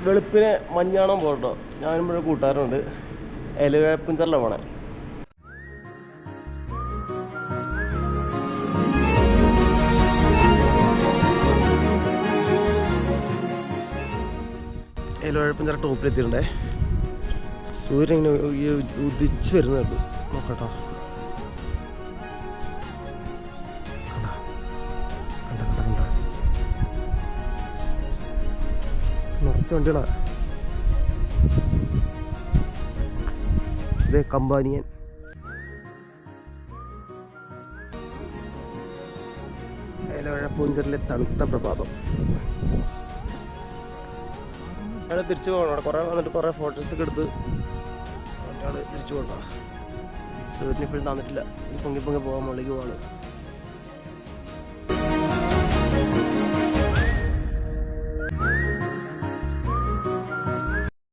വെളുപ്പിനെ മഞ്ഞാണം പോട്ടോ. ഞാനും ഇവിടെ കൂട്ടുകാരുണ്ട്. എലുവേപ്പുഞ്ചറിലാണ് പോണേ. എലുവേപ്പുഞ്ചറ ടോപ്പിലെത്തിയിട്ടുണ്ടേ. സൂര്യൻ ഇങ്ങനെ ഉദിച്ചു വരുന്നുള്ളൂ. നോക്കട്ടോ, നിറച്ച വണ്ടികളാ. ഇതേ കമ്പാനിയൻ. എലുവേപ്പുഞ്ചറിലെ തണുത്ത പ്രഭാതം. അവിടെ തിരിച്ചു പോകണം. അവിടെ കുറേ വന്നിട്ട് കുറേ ഫോട്ടോസൊക്കെ എടുത്ത് തിരിച്ചു പോകണ്ട. സൂര്യൻ ഇപ്പോഴും തന്നിട്ടില്ല. ഈ പൊങ്ങി പോകാൻ മുകളിലേക്ക് പോവാണ്.